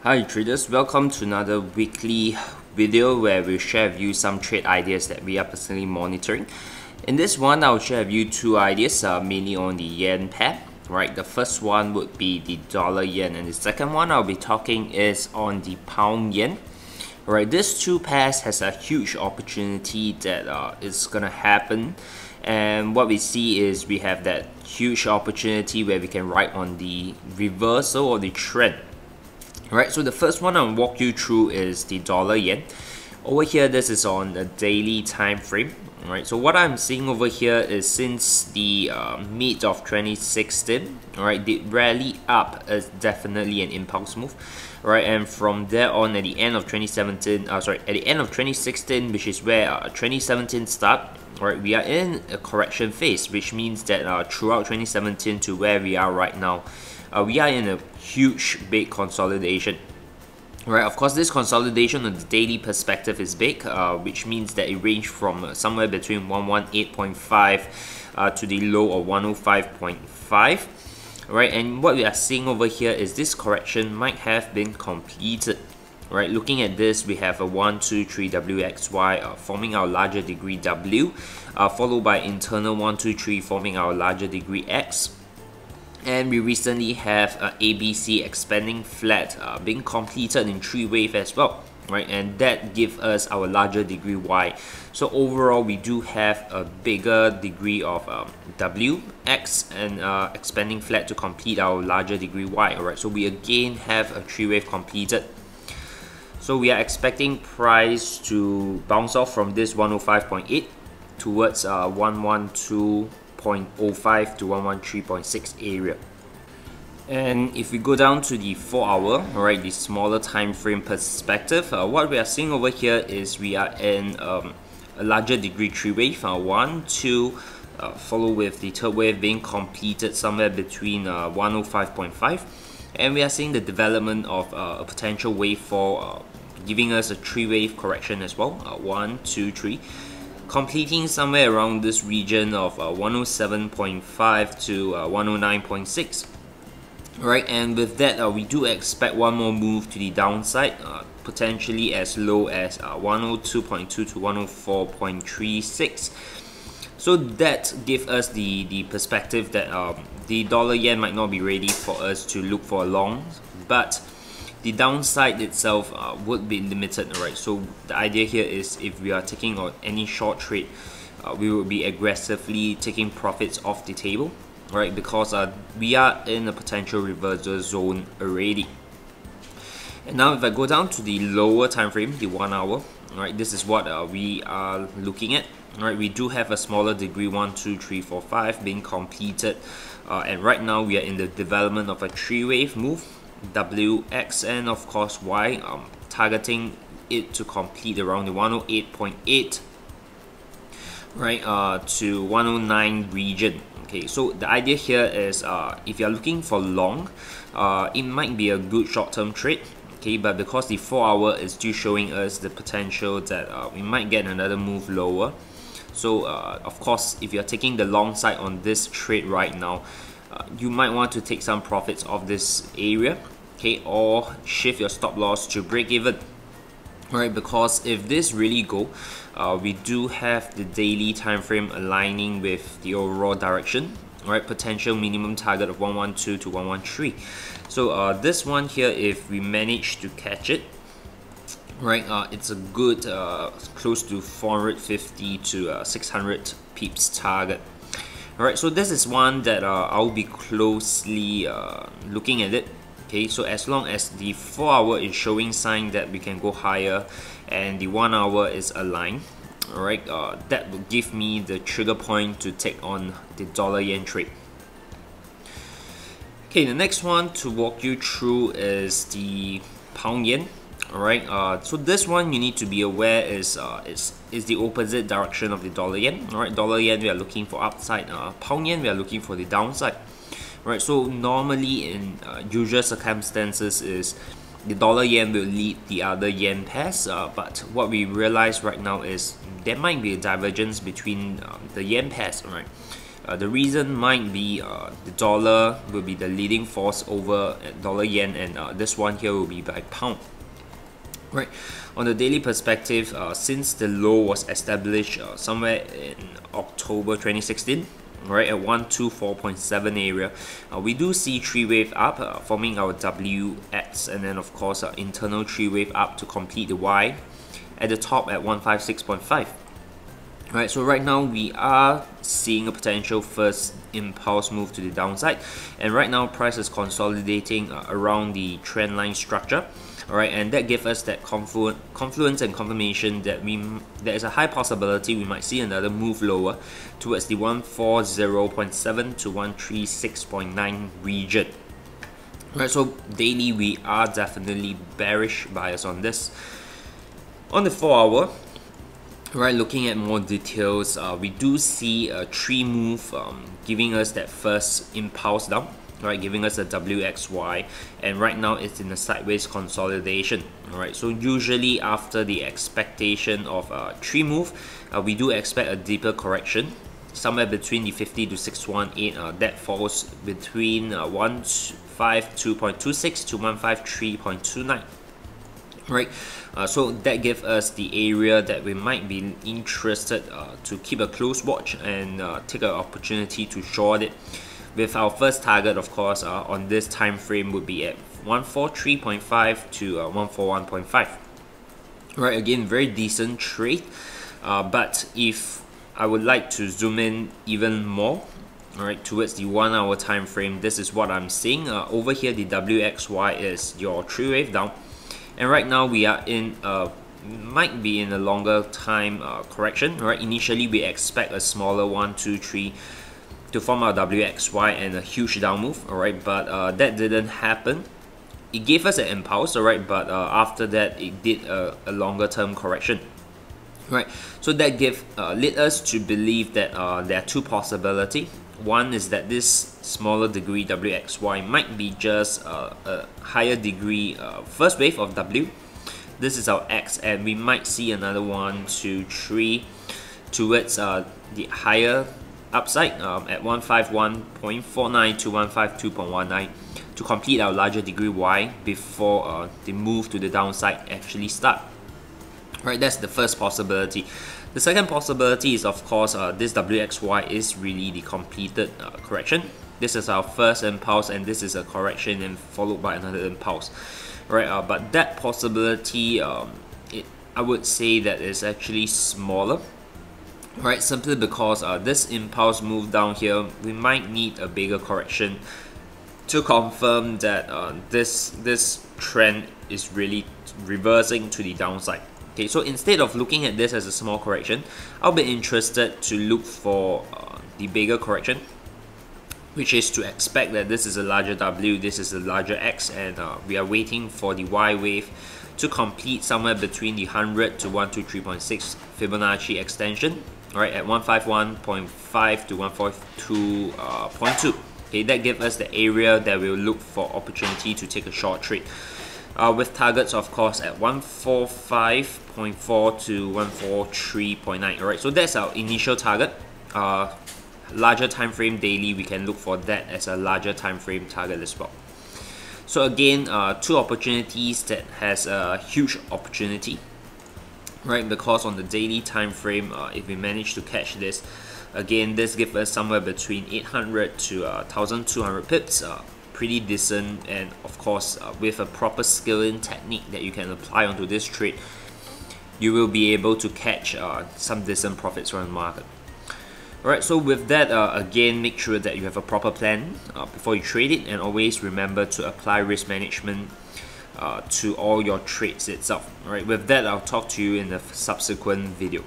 Hi traders, welcome to another weekly video where we share with you some trade ideas that we are personally monitoring. In this one, I'll share with you two ideas, mainly on the yen pair. Right, the first one would be the dollar yen, and the second one I'll be talking is on the pound yen. Right, these two pairs has a huge opportunity that is gonna happen, and what we see is we have that huge opportunity where we can ride on the reversal or the trend. Right, so the first one I'll walk you through is the dollar yen. Over here, this is on the daily time frame. Right, so what I'm seeing over here is since the mid of 2016, right, the rally up is definitely an impulse move, right, and from there on at the end of 2017, at the end of 2016, which is where 2017 start, right, we are in a correction phase, which means that throughout 2017 to where we are right now, we are in a huge big consolidation. Right, of course, this consolidation on the daily perspective is big, which means that it ranged from somewhere between 118.5 to the low of 105.5. Right, and what we are seeing over here is this correction might have been completed. Right, looking at this, we have a 1, 2, 3 WXY forming our larger degree W, followed by internal 1, 2, 3 forming our larger degree X. And we recently have ABC expanding flat being completed in 3 wave as well, right? And that gives us our larger degree Y. So overall, we do have a bigger degree of W, X, and expanding flat to complete our larger degree Y. Alright, so we again have a 3 wave completed. So we are expecting price to bounce off from this 105.8 towards 112.05 to 113.6 area. And if we go down to the 4 hour, alright, the smaller time frame perspective, what we are seeing over here is we are in a larger degree 3 wave, 1, 2, follow with the third wave being completed somewhere between 105.5, and we are seeing the development of a potential wave 4, giving us a 3 wave correction as well, 1, 2, 3. Completing somewhere around this region of 107.5 to 109.6. Right, and with that, we do expect one more move to the downside, potentially as low as 102.2 to 104.36. So that gives us the perspective that the dollar yen might not be ready for us to look for a long, but the downside itself would be limited, right? So the idea here is if we are taking on any short trade, we will be aggressively taking profits off the table, right? Because we are in a potential reversal zone already. And now if I go down to the lower time frame, the 1 hour, right, this is what we are looking at. Right, we do have a smaller degree 1, 2, 3, 4, 5 being completed, and right now we are in the development of a 3 wave move. W, X, and of course Y, targeting it to complete around the 108.8 right to 109 region. Okay, so the idea here is if you're looking for long, it might be a good short-term trade. Okay, but because the 4 hour is still showing us the potential that we might get another move lower. So of course, if you're taking the long side on this trade right now, you might want to take some profits off this area, okay, or shift your stop loss to break even. Alright, because if this really go, we do have the daily time frame aligning with the overall direction. Alright, potential minimum target of 112 to 113. So this one here, if we manage to catch it, right, it's a good close to 450 to 600 pips target. Alright, so this is one that I'll be closely looking at it. Okay, so as long as the 4 hour is showing sign that we can go higher and the 1 hour is aligned, alright, that will give me the trigger point to take on the dollar yen trade. Okay, the next one to walk you through is the pound yen. Alright, so this one you need to be aware is the opposite direction of the dollar yen. Alright, dollar yen we are looking for upside, pound yen we are looking for the downside. Right, so normally in usual circumstances is the dollar yen will lead the other yen pairs, but what we realize right now is there might be a divergence between the yen pairs. Right, The reason might be the dollar will be the leading force over dollar yen, and this one here will be by pound. Right, on the daily perspective, since the low was established somewhere in October 2016, right, at 124.7 area, we do see 3-wave up, forming our WX, and then of course internal 3-wave up to complete the Y at the top at 156.5. Right, so right now we are seeing a potential first impulse move to the downside, and right now price is consolidating around the trend line structure. Alright, and that gives us that confluence and confirmation that there is a high possibility we might see another move lower towards the 140.7 to 136.9 region. Right, so daily we are definitely bearish bias on this. On the 4-hour, right, looking at more details, we do see a tree move giving us that first impulse down, right, giving us a WXY, and right now it's in a sideways consolidation. Alright, so usually after the expectation of a tree move, we do expect a deeper correction somewhere between the 50 to 618, that falls between 152.26 to 153.29. Right, so that gives us the area that we might be interested to keep a close watch and take an opportunity to short it, with our first target, of course, on this time frame would be at 143.5 to 141.5. Right, again, very decent trade, but if I would like to zoom in even more, alright, towards the 1-hour time frame, this is what I'm seeing. Over here, the WXY is your 3-wave down, and right now we are in might be in a longer time correction. Right, initially we expect a smaller 1, 2, 3 to form our WXY and a huge down move, alright, but that didn't happen. It gave us an impulse, alright, but after that it did a longer term correction. Right, so that led us to believe that there are two possibilities. One is that this smaller degree WXY might be just a higher degree first wave of W. This is our X, and we might see another 1, 2, 3 towards the higher upside at 151.49 to 152.19 to complete our larger degree Y before the move to the downside actually start. Right, that's the first possibility. The second possibility is, of course, this WXY is really the completed correction. This is our first impulse, and this is a correction and followed by another impulse. Right, but that possibility, I would say that is actually smaller. Right, simply because this impulse move down here, we might need a bigger correction to confirm that this trend is really reversing to the downside. Okay, so instead of looking at this as a small correction, I'll be interested to look for the bigger correction, which is to expect that this is a larger W, this is a larger X, and we are waiting for the Y wave to complete somewhere between the 100 to 123.6 Fibonacci extension, right, at 151.5 to 142.2. Okay, that gives us the area that we'll look for opportunity to take a short trade. With targets, of course, at 145.4 to 143.9. Alright, so that's our initial target. Larger time frame daily, we can look for that as a larger time frame target as well. So again, two opportunities that has a huge opportunity, right? Because on the daily time frame, if we manage to catch this, again, this gives us somewhere between 800 to 1,200 pips. Pretty decent, and of course with a proper skill-in technique that you can apply onto this trade, you will be able to catch some decent profits from the market. Alright, so with that, again, make sure that you have a proper plan before you trade it, and always remember to apply risk management to all your trades itself. Alright, with that, I'll talk to you in the subsequent video.